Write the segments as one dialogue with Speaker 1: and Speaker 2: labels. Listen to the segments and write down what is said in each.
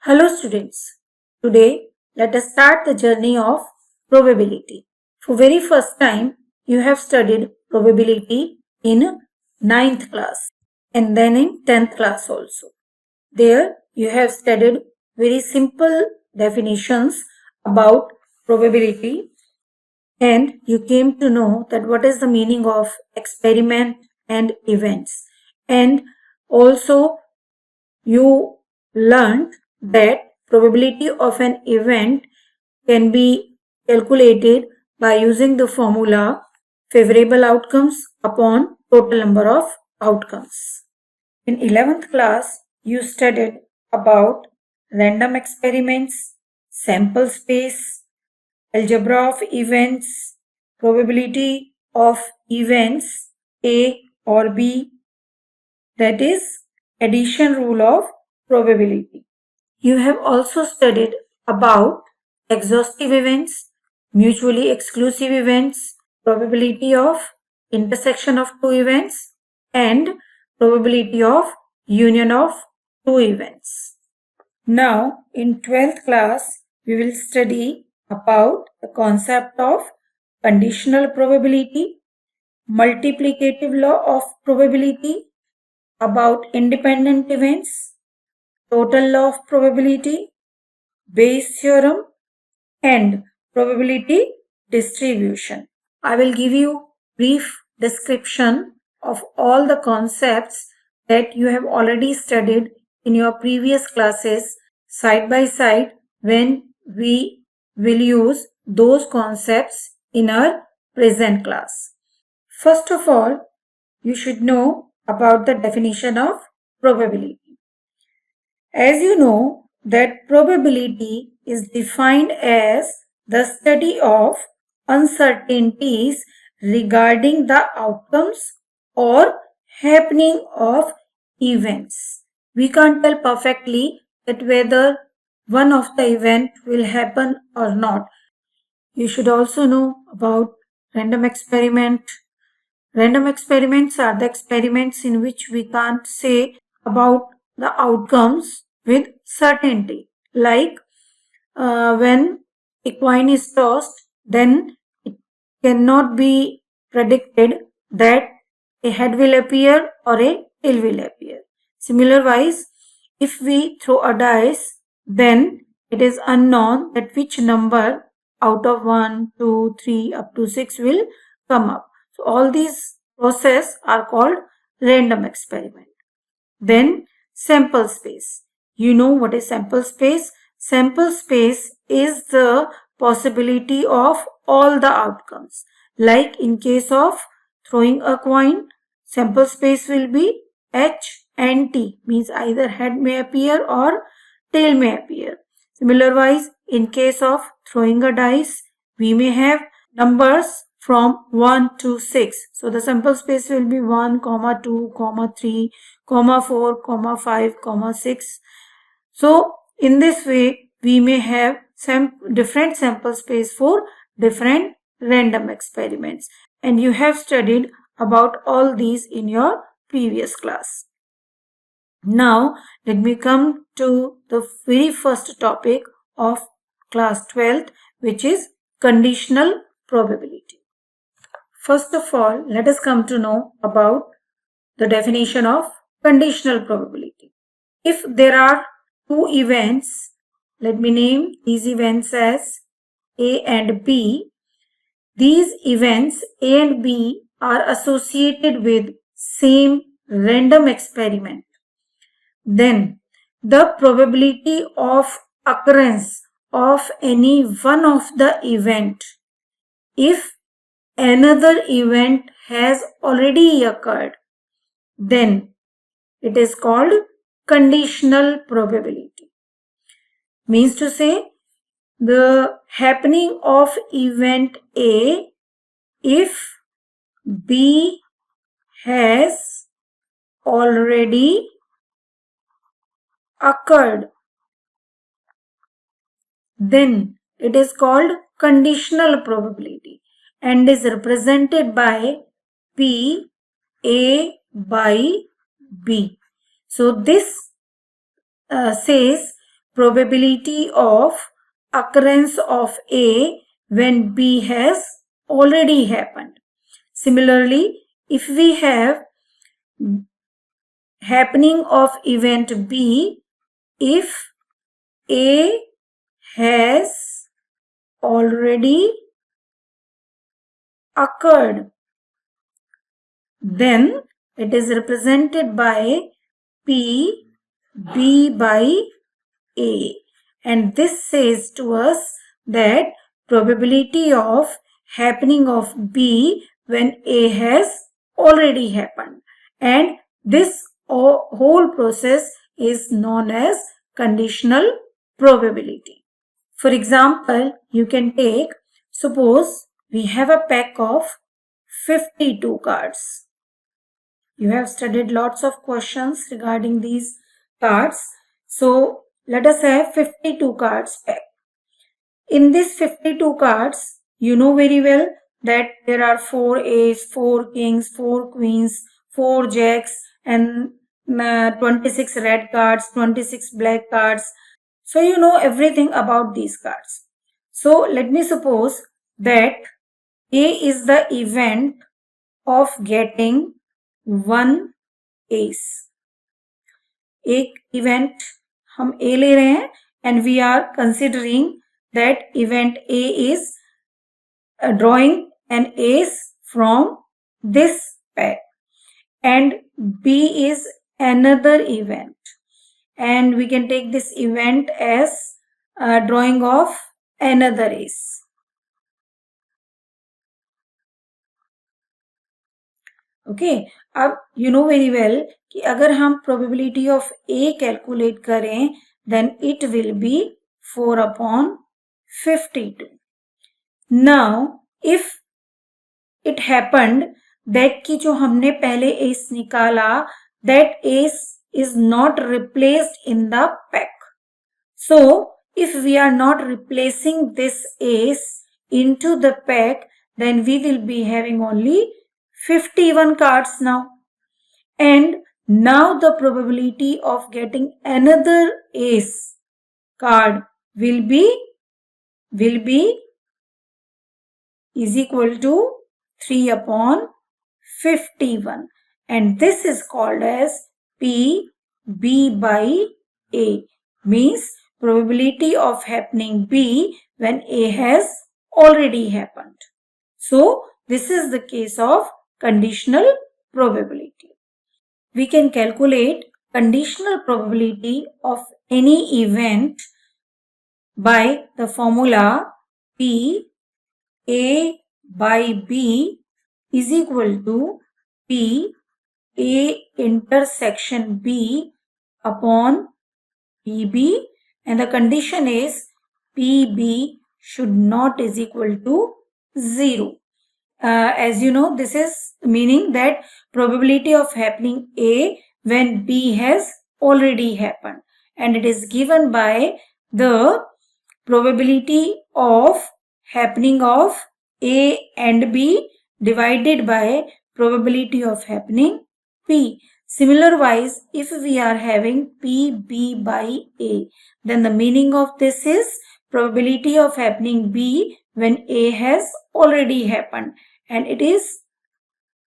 Speaker 1: Hello students, today let us start the journey of probability. For very first time you have studied probability in 9th class and then in 10th class also. There you have studied very simple definitions about probability and you came to know that what is the meaning of experiment and events, and also you learned that probability of an event can be calculated by using the formula favorable outcomes upon total number of outcomes. In 11th class, you studied about random experiments, sample space, algebra of events, probability of events A or B, that is addition rule of probability. You have also studied about exhaustive events, mutually exclusive events, probability of intersection of two events, and probability of union of two events. Now, in 12th class, we will study about the concept of conditional probability, multiplicative law of probability, about independent events, total law of probability, Bayes theorem, and probability distribution. I will give you brief description of all the concepts that you have already studied in your previous classes side by side when we will use those concepts in our present class. First of all, you should know about the definition of probability. As you know that probability is defined as the study of uncertainties regarding the outcomes or happening of events. We can't tell perfectly that whether one of the event will happen or not. You should also know about random experiment. Random experiments are the experiments in which we can't say about the outcomes with certainty. Like when a coin is tossed, then it cannot be predicted that a head will appear or a tail will appear. Similarwise, if we throw a dice, then it is unknown that which number out of 1, 2, 3 up to 6 will come up. So all these processes are called random experiment. Then sample space. You know what is sample space? Sample space is the possibility of all the outcomes. Like in case of throwing a coin, sample space will be H and T, means either head may appear or tail may appear. Similarwise, in case of throwing a dice, we may have numbers from 1 to 6. So the sample space will be 1, 2, 3, 4, 5, 6. So in this way, we may have different sample space for different random experiments. And you have studied about all these in your previous class. Now, let me come to the very first topic of class 12th, which is conditional probability. First of all, let us come to know about the definition of conditional probability. If there are two events, let me name these events as A and B. These events A and B are associated with same random experiment. Then the probability of occurrence of any one of the event, if another event has already occurred, then it is called conditional probability. Means to say, the happening of event A if B has already occurred, then it is called conditional probability and is represented by P A by B. So this says probability of occurrence of A when B has already happened. Similarly, if we have happening of event B, if A has already occurred, then it is represented by P B by A, and this says to us that probability of happening of B when A has already happened, and this whole process is known as conditional probability. For example, you can take, suppose we have a pack of 52 cards. You have studied lots of questions regarding these cards. So let us have 52 cards pack. In these 52 cards, you know very well that there are 4 A's, 4 kings, 4 queens, 4 jacks, and 26 red cards, 26 black cards. So you know everything about these cards. So let me suppose that A is the event of getting 1 ace. एक event हम A ले रहे हैं and we are considering that event A is drawing an ace from this pack, and B is another event, and we can take this event as drawing of another ace. Okay, अब you know very well कि अगर हम probability of A calculate करें then it will be 4 upon 52. Now if it happened that कि जो हमने पहले ace निकाला that ace is not replaced in the pack. So if we are not replacing this ace into the pack, then we will be having only 51 cards now. And now the probability of getting another ace card will be is equal to 3 upon 51, and this is called as P B by A, means probability of happening B when A has already happened. So this is the case of conditional probability. We can calculate conditional probability of any event by the formula P A by B is equal to P A intersection B upon PB, and the condition is PB should not is equal to 0. As you know, this is meaning that probability of happening A when B has already happened, and it is given by the probability of happening of A and B divided by probability of happening P. Similarwise, if we are having PB by A, then the meaning of this is probability of happening B when A has already happened, and it is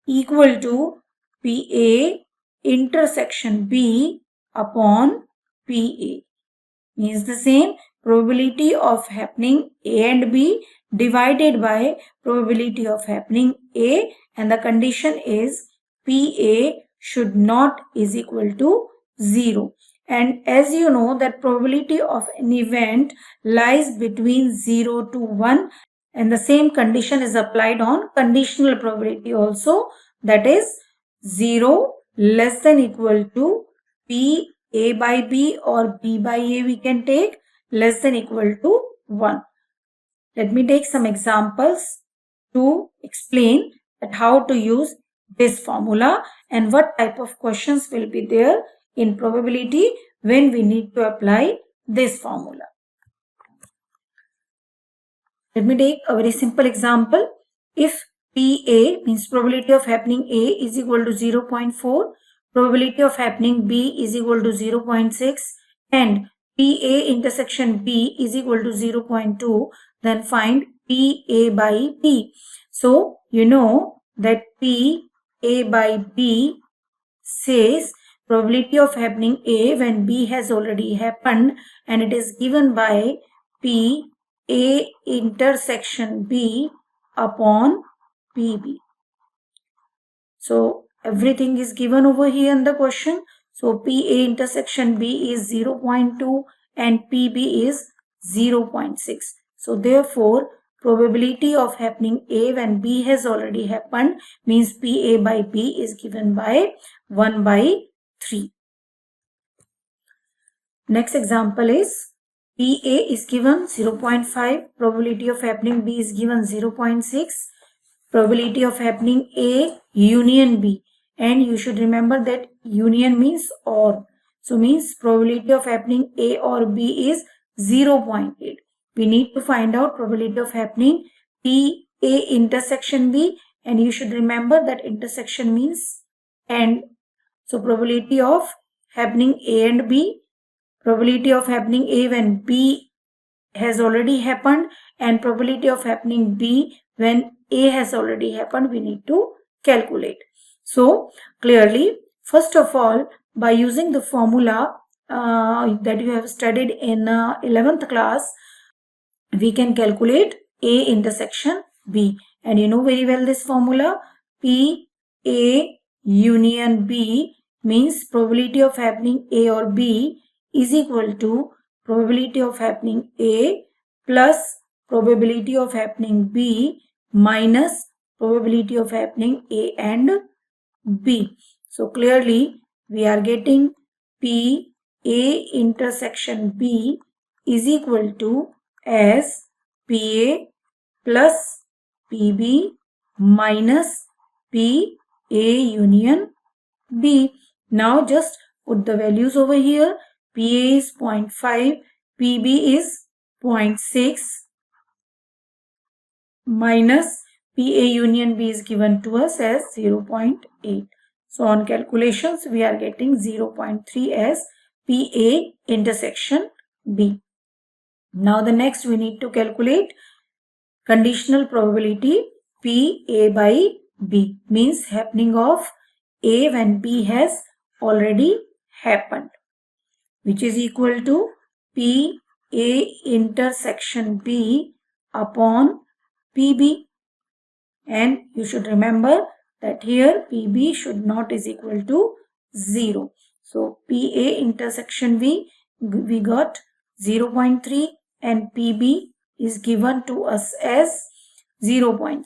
Speaker 1: equal to PA intersection B upon PA. Means the same, probability of happening A and B divided by probability of happening A, and the condition is PA should not is equal to 0. And as you know that probability of an event lies between 0 to 1, and the same condition is applied on conditional probability also, that is 0 less than equal to P A by B or B by A we can take less than equal to 1. Let me take some examples to explain that how to use this formula and what type of questions will be there in probability when we need to apply this formula. Let me take a very simple example. If PA means probability of happening A is equal to 0.4, probability of happening B is equal to 0.6, and PA intersection B is equal to 0.2, then find PA by B. So, you know that PA by B says probability of happening A when B has already happened, and it is given by PA intersection B upon PB. So everything is given over here in the question. So PA intersection B is 0.2 and PB is 0.6. So therefore, probability of happening A when B has already happened means PA by B is given by 1 by 3. Next example is PA is given 0.5, probability of happening B is given 0.6, probability of happening A union B, and you should remember that union means or. So means probability of happening A or B is 0.8. We need to find out probability of happening PA intersection B, and you should remember that intersection means and. So probability of happening A and B, probability of happening A when B has already happened, and probability of happening B when A has already happened, we need to calculate. So clearly, first of all, by using the formula that you have studied in 11th class, we can calculate A intersection B, and you know very well this formula. P A union B means probability of happening A or B is equal to probability of happening A plus probability of happening B minus probability of happening A and B. So clearly we are getting P A intersection B is equal to as PA plus PB minus PA union B. Now just put the values over here. PA is 0.5, PB is 0.6 minus PA union B is given to us as 0.8. So on calculations, we are getting 0.3 as PA intersection B. Now the next we need to calculate conditional probability PA by B, means happening of A when B has already happened, which is equal to PA intersection B upon PB. And you should remember that here PB should not is equal to 0. So PA intersection B, we got 0.3 and PB is given to us as 0.6.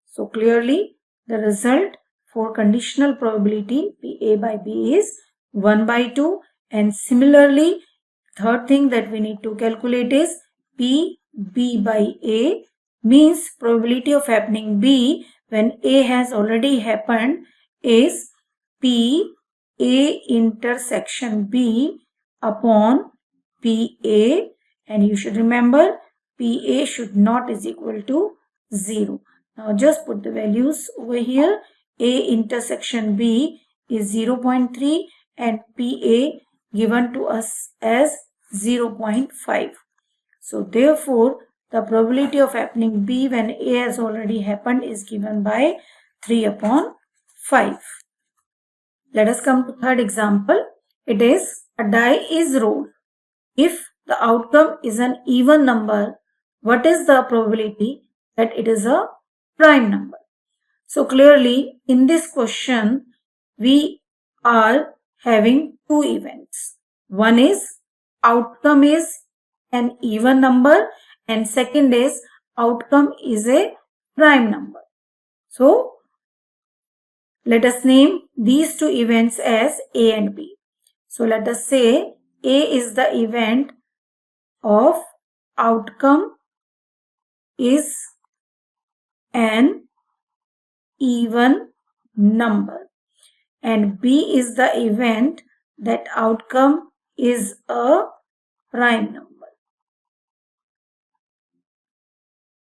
Speaker 1: So clearly the result for conditional probability PA by B is 1 by 2. And similarly, third thing that we need to calculate is PB by A, means probability of happening B when A has already happened is PA intersection B upon PA, and you should remember PA should not is equal to 0. Now just put the values over here. A intersection B is 0.3 and PA given to us as 0.5. So therefore, the probability of happening B when A has already happened is given by 3 upon 5. Let us come to third example. It is a die is rolled. If the outcome is an even number, what is the probability that it is a prime number? So clearly in this question, we are having two events. One is outcome is an even number, and second is outcome is a prime number. So let us name these two events as A and B. So let us say A is the event of outcome is an even number, and B is the event that outcome is a prime number.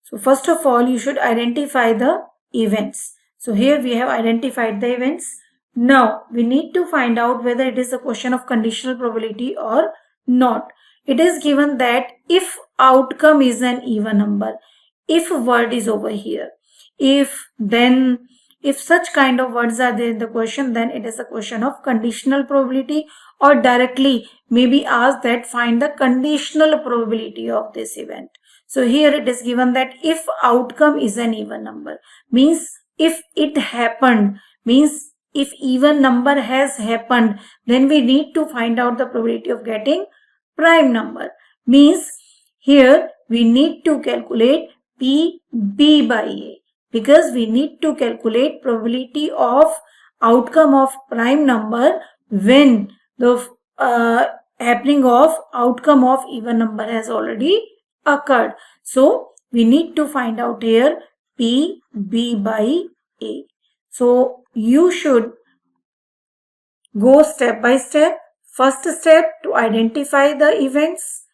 Speaker 1: So first of all, you should identify the events. So here we have identified the events. Now we need to find out whether it is a question of conditional probability or Not. It is given that if outcome is an even number, if word is over here, if, then, if such kind of words are there in the question, then it is a question of conditional probability, or directly maybe asked that find the conditional probability of this event. So here it is given that if outcome is an even number, means if it happened, means if even number has happened, then we need to find out the probability of getting prime number. Means here we need to calculate PB by A, because we need to calculate probability of outcome of prime number when the happening of outcome of even number has already occurred. So we need to find out here PB by A. So you should go step by step. First step, to identify the events.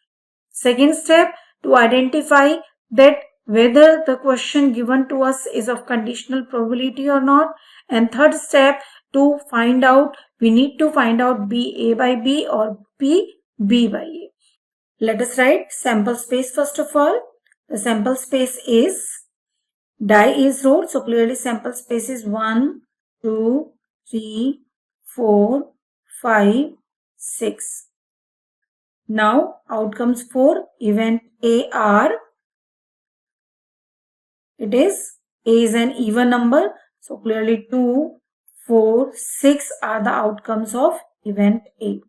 Speaker 1: Second step, to identify that whether the question given to us is of conditional probability or not. And third step, to find out, we need to find out B A by B or B B by A. Let us write sample space first of all. The sample space is, die is rolled, so clearly sample space is 1, 2, 3, 4, 5, 6. Now outcomes for event A are, it is, A is an even number, so clearly 2, 4, 6 are the outcomes of event A.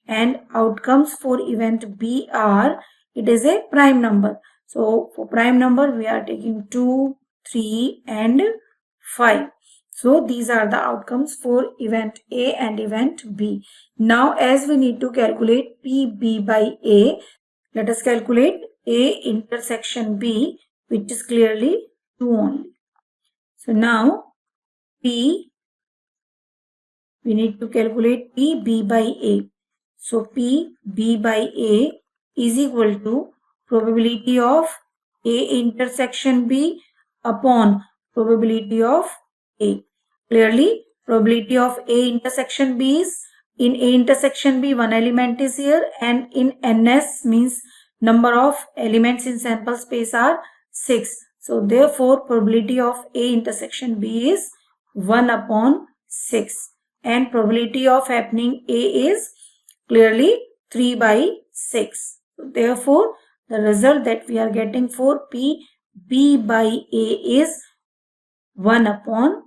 Speaker 1: And outcomes for event B are, it is a prime number. So for prime number we are taking 2, 3 and 5. So these are the outcomes for event A and event B. Now as we need to calculate PB by A, let us calculate A intersection B, which is clearly 2 only. So now P, we need to calculate PB by A. So PB by A is equal to probability of A intersection B upon probability of A. Clearly, probability of A intersection B is, in A intersection B, one element is here, and in NS means number of elements in sample space are 6. So therefore, probability of A intersection B is 1 upon 6. And probability of happening A is clearly 3 by 6. So therefore, the result that we are getting for PB by A is 1 upon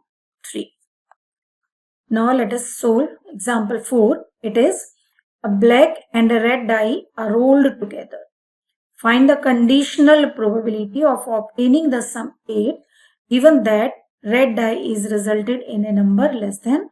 Speaker 1: 3. Now let us solve example 4. It is, a black and a red die are rolled together. Find the conditional probability of obtaining the sum 8 given that red die is resulted in a number less than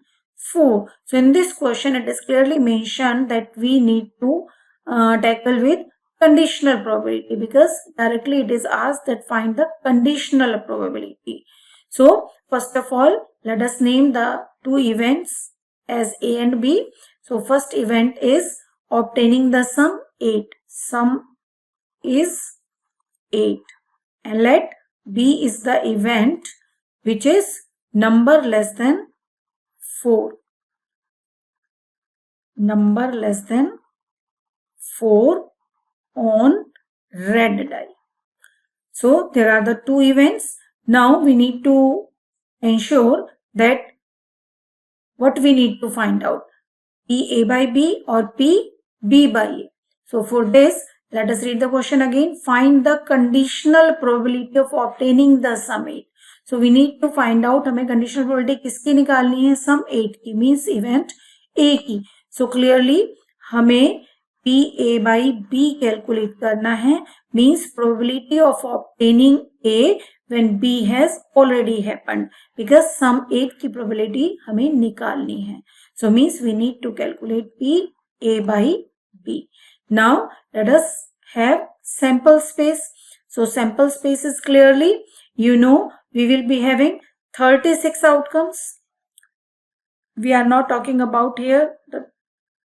Speaker 1: 4. So in this question it is clearly mentioned that we need to tackle with conditional probability, because directly it is asked that find the conditional probability. So first of all, let us name the two events as A and B. So first event is obtaining the sum 8. Sum is 8. And let B is the event which is number less than 4. Number less than 4 on red die. So there are the two events. Now we need to ensure that what we need to find out, P A by B or P B by A. So for this, let us read the question again. Find the conditional probability of obtaining the sum 8. So we need to find out हमें conditional probability किसकी निकालनी है, sum 8 की, means event A की. So clearly हमें PA by B calculate करना है, means probability of obtaining A when B has already happened, because sum 8 की probability हमें निकालनी है. So means we need to calculate PA by B. Now let us have sample space. So sample space is clearly, we will be having 36 outcomes. We are not talking about here the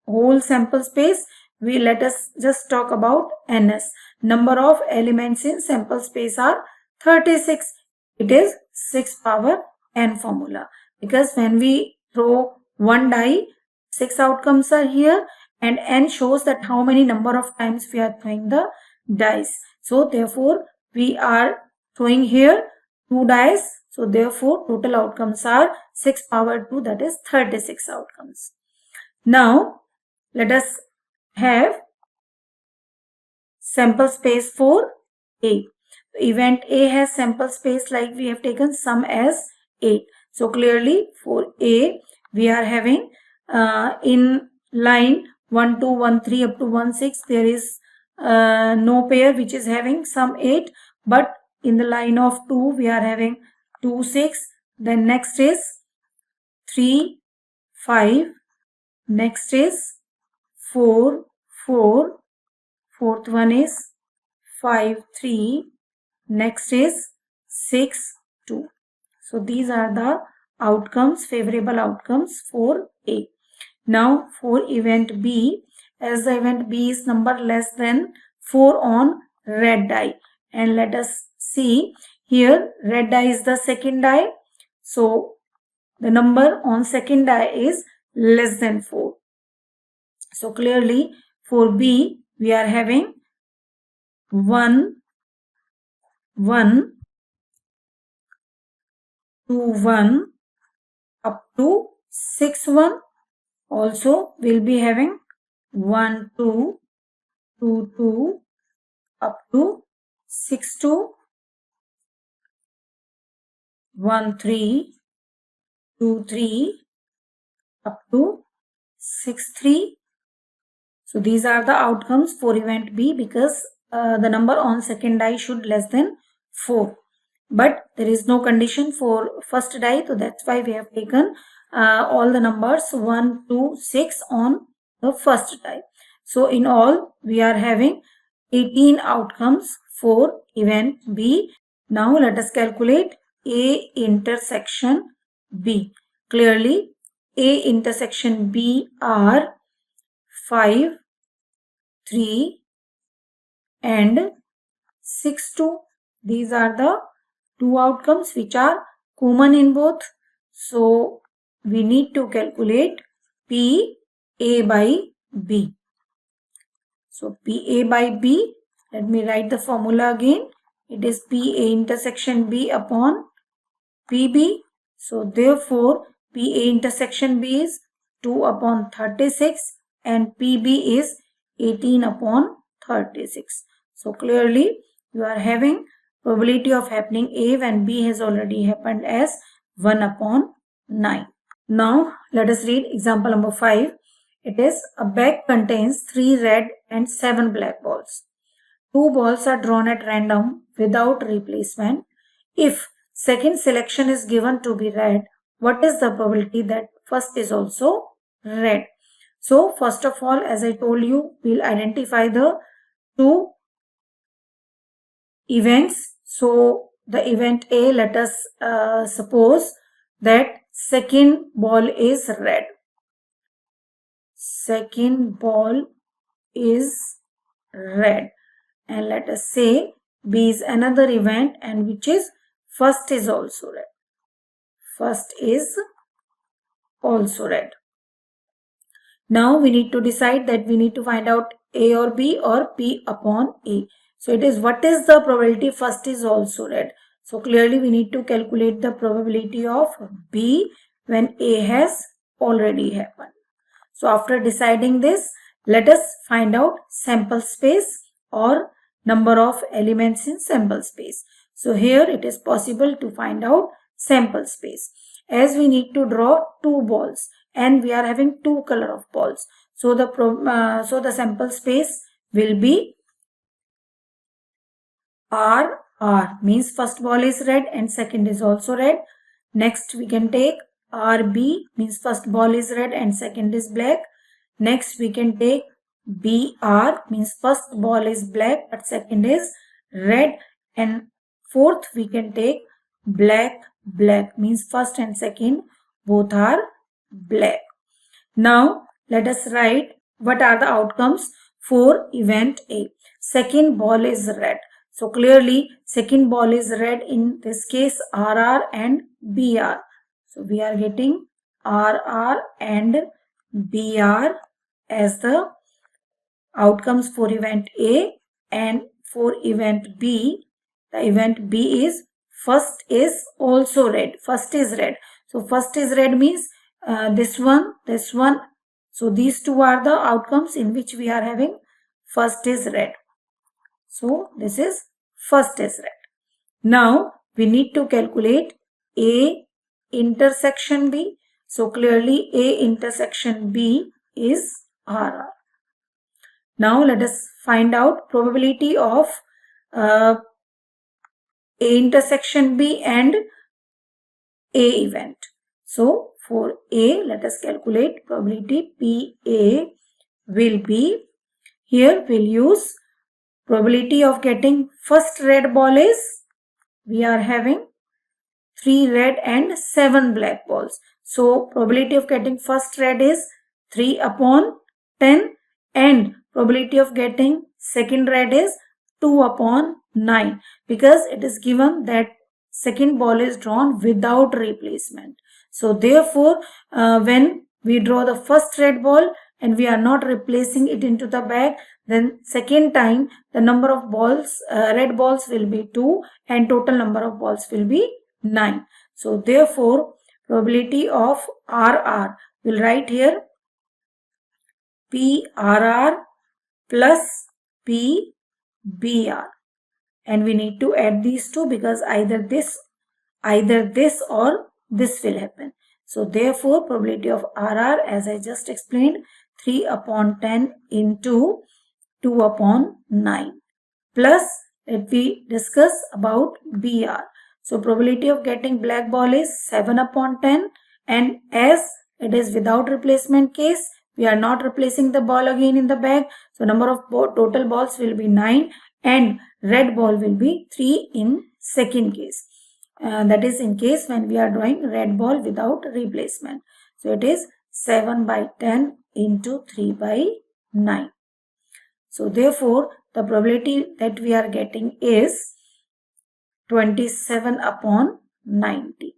Speaker 1: whole sample space. Let us just talk about NS. Number of elements in sample space are 36. It is 6 power n formula, because when we throw one die, 6 outcomes are here, and n shows that how many number of times we are throwing the dice. So therefore we are throwing here 2 dice. So therefore total outcomes are 6 power 2, that is 36 outcomes. Now let us have sample space for A. Event A has sample space like we have taken sum as 8. So clearly for A we are having in line 1, 2, 1, 3 up to 1, 6 there is no pair which is having sum 8, but in the line of 2 we are having 2, 6, then next is 3, 5, next is 4, 4, fourth one is 5, 3, next is 6, 2. So these are the outcomes, favorable outcomes for A. Now for event B, as the event B is number less than 4 on red die, and let us see here red die is the second die, so the number on second die is less than 4. So clearly for B we are having 1, 1, 2, 1 up to 6, 1. Also we'll be having 1, 2, 2, 2 up to 6, 2, 1, 3, 2, 3 up to 6, 3. So these are the outcomes for event B, because the number on second die should less than 4. But there is no condition for first die, so that's why we have taken all the numbers 1, 2, 6 on the first die. So in all we are having 18 outcomes for event B. Now let us calculate A intersection B. Clearly A intersection B are 5, 3 and 6, 2. These are the two outcomes which are common in both. So we need to calculate P A by B. So P A by B, let me write the formula again. It is P A intersection B upon P B. So therefore P A intersection B is 2 upon 36 and P B is 18 upon 36. So clearly you are having probability of happening A when B has already happened as 1 upon 9. Now let us read example number 5. It is a bag contains 3 red and 7 black balls. 2 balls are drawn at random without replacement. If second selection is given to be red, what is the probability that first is also red? So first of all, as I told you, we'll identify the two events. So the event A, let us suppose that second ball is red. Second ball is red. And let us say B is another event, and which is first is also red. First is also red. Now we need to decide that we need to find out A or B or P upon A. So it is what is the probability first is also red. So clearly we need to calculate the probability of B when A has already happened. So after deciding this, let us find out sample space or number of elements in sample space. So here it is possible to find out sample space. As we need to draw 2 balls and we are having 2 color of balls. So the sample space will be R, means first ball is red and second is also red. Next we can take RB, means first ball is red and second is black. Next we can take BR, means first ball is black but second is red. And fourth we can take black, means first and second both are black. Now let us write what are the outcomes for event A. Second ball is red. So clearly second ball is red, in this case RR and BR. So we are getting RR and BR as the outcomes for event A, and for event B, the event B is first is also red. First is red. So first is red means this one. So these two are the outcomes in which we are having first is red. So this is first is red. Now we need to calculate A intersection B. So clearly A intersection B is RR. Now let us find out probability of A intersection B and A event. So for A, let us calculate probability PA will be, here we'll use probability of getting first red ball is, we are having 3 red and 7 black balls. So probability of getting first red is 3 upon 10, and probability of getting second red is 2 upon 9, because it is given that second ball is drawn without replacement. So therefore, when we draw the first red ball and we are not replacing it into the bag, then second time the number of balls, red balls will be 2, and total number of balls will be 9. So therefore, probability of RR, will write here PRR plus PBR, and we need to add these two because either this or this will happen. So therefore, probability of RR, as I just explained, 3 upon 10 into 2 upon 9, plus let we discuss about BR. So probability of getting black ball is 7 upon 10, and as it is without replacement case, we are not replacing the ball again in the bag. So number of total balls will be 9, and red ball will be 3 in second case. That is in case when we are drawing red ball without replacement. So it is 7 by 10 into 3 by 9. So therefore, the probability that we are getting is 27 upon 90.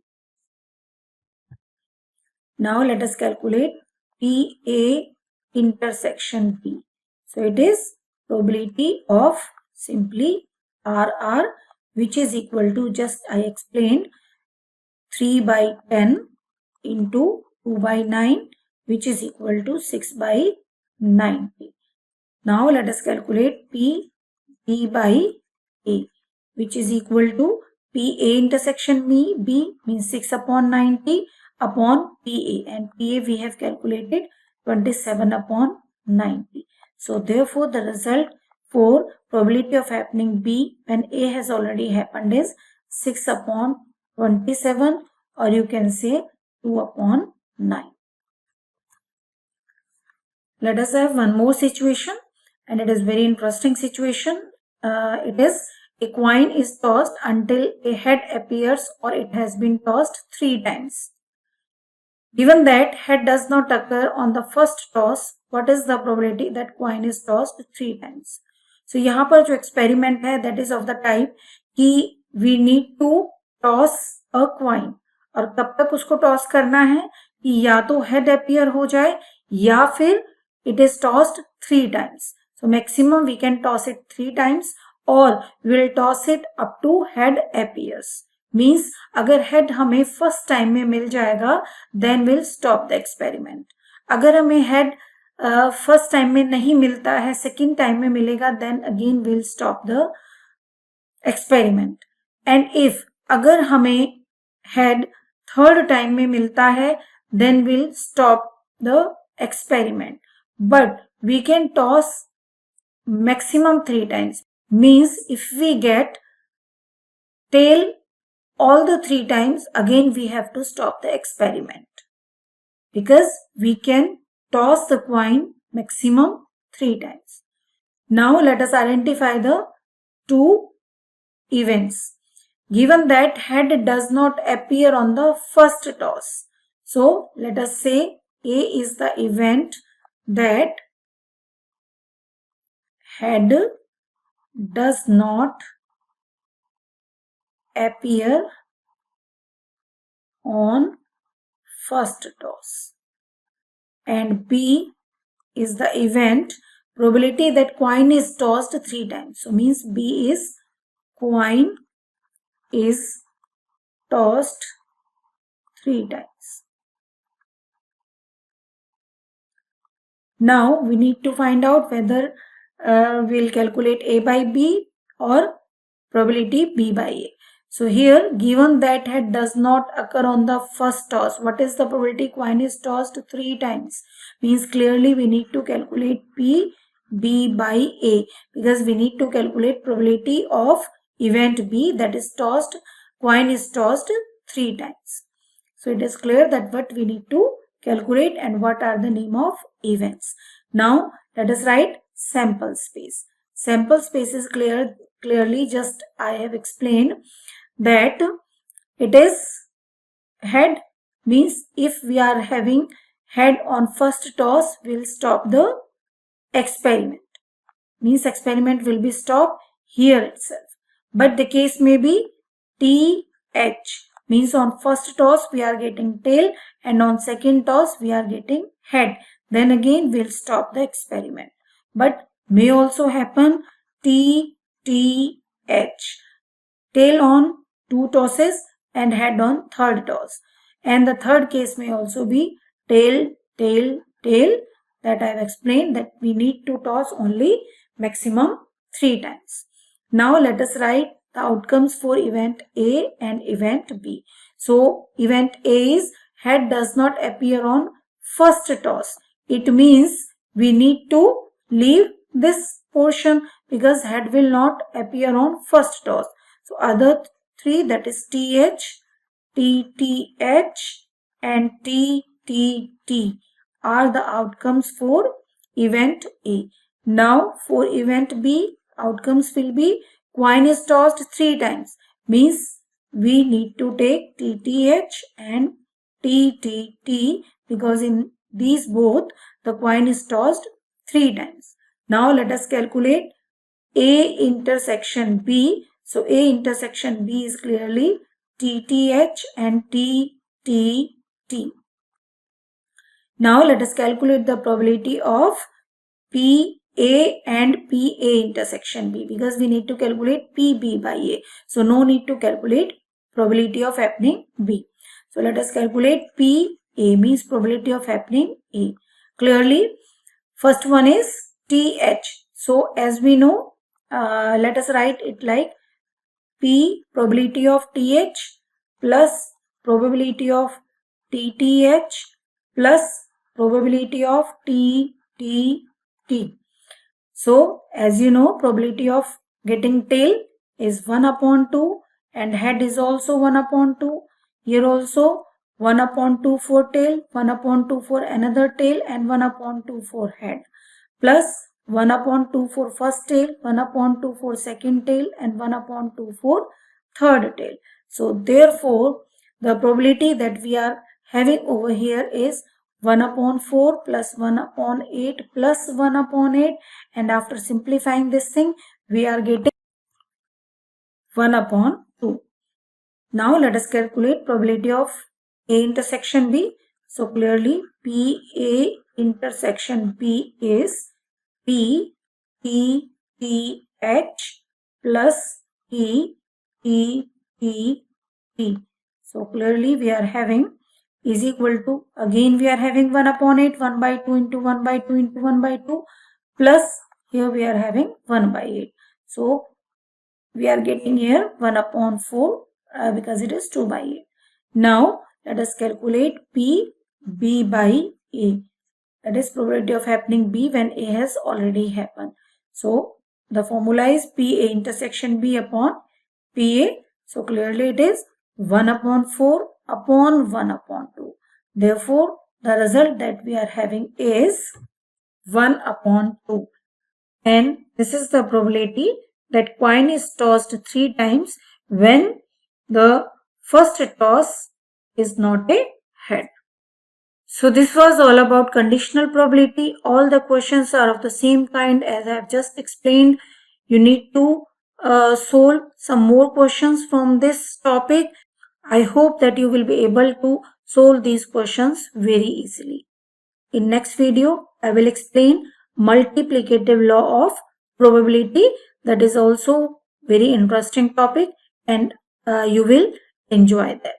Speaker 1: Now let us calculate PA intersection B. So it is probability of simply RR, which is equal to, just I explained, 3 by 10 into 2 by 9, which is equal to 6 by 90. Now let us calculate P B by A, which is equal to PA intersection B means 6 upon 90 upon PA, and PA we have calculated 27 upon 90. So therefore the result for probability of happening B when A has already happened is 6 upon 27, or you can say 2 upon 9. Let us have one more situation, and it is very interesting situation. It is a coin is tossed until a head appears, or it has been tossed 3 times. Given that head does not occur on the first toss, what is the probability that coin is tossed 3 times? So यहाँ पर जो experiment है that is of the type कि we need to toss a coin, और कब तक उसको toss करना है कि या तो head appear हो जाए या फिर it is tossed 3 times. So maximum we can toss it 3 times, or we will toss it up to head appears. Means अगर हेड हमें फर्स्ट टाइम में मिल जाएगा then will stop the experiment. अगर हमें हेड फर्स्ट टाइम में नहीं मिलता है, सेकेंड टाइम में मिलेगा, then again will stop the experiment. And if अगर हमें हेड थर्ड टाइम में मिलता है then will stop the experiment. But we can toss maximum 3 times. Means if we get tail all the 3 times, again we have to stop the experiment, because we can toss the coin maximum 3 times. Now let us identify the 2 events. Given that head does not appear on the first toss, so let us say A is the event that head does not appear on first toss, and B is the event probability that coin is tossed 3 times. So means B is coin is tossed 3 times. Now we need to find out whether we'll calculate A by B or probability B by A. So here, given that head does not occur on the first toss, what is the probability coin is tossed 3 times? Means clearly we need to calculate P B by A, because we need to calculate probability of event B, that is tossed, coin is tossed 3 times. So it is clear that what we need to calculate and what are the name of events. Now let us write sample space. Sample space is clearly just I have explained that it is head, means if we are having head on first toss, we'll stop the experiment. Means experiment will be stopped here itself. But the case may be TH, means on first toss we are getting tail and on second toss we are getting head. Then again we'll stop the experiment. But may also happen TTH, tail on 2 tosses and head on third toss. And the third case may also be tail, tail, tail, that I have explained that we need to toss only maximum 3 times. Now let us write the outcomes for event A and event B. So event A is head does not appear on first toss. It means we need to leave this portion because head will not appear on first toss. So other 3, that is TH, TTH and TTT are the outcomes for event A. Now for event B, outcomes will be coin is tossed 3 times, means we need to take TTH and TTT because in these both the coin is tossed 3 times. Now let us calculate A intersection B. So A intersection B is clearly TTH and TTT. Now let us calculate the probability of PA and PA intersection B, because we need to calculate PB by A. So no need to calculate probability of happening B. So let us calculate PA, means probability of happening A. Clearly first one is TH. So as we know, let us write it like P probability of TH plus probability of TTH plus probability of TTT. So as you know, probability of getting tail is 1 upon 2 and head is also 1 upon 2. Here also 1 upon 2 for tail, 1 upon 2 for another tail and 1 upon 2 for head, plus 1 upon 2 for first tail, 1 upon 2 for second tail and 1 upon 2 for third tail. So therefore the probability that we are having over here is 1 upon 4 plus 1 upon 8 plus 1 upon 8, and after simplifying this thing we are getting 1 upon 2. Now let us calculate probability of A intersection B. So clearly PA intersection B is P T T H plus T T T T. So clearly we are having is equal to, again we are having 1 upon 8, 1 by 2 into 1 by 2 into 1 by 2, plus here we are having 1 by 8. So we are getting here 1 upon 4 because it is 2 by 8. Now let us calculate P B by A. That is probability of happening B when A has already happened. So the formula is PA intersection B upon PA. So clearly it is 1 upon 4 upon 1 upon 2. Therefore the result that we are having is 1 upon 2. And this is the probability that coin is tossed 3 times when the first toss is not a head. So this was all about conditional probability. All the questions are of the same kind as I have just explained. You need to solve some more questions from this topic. I hope that you will be able to solve these questions very easily. In next video, I will explain multiplicative law of probability. That is also very interesting topic, and you will enjoy that.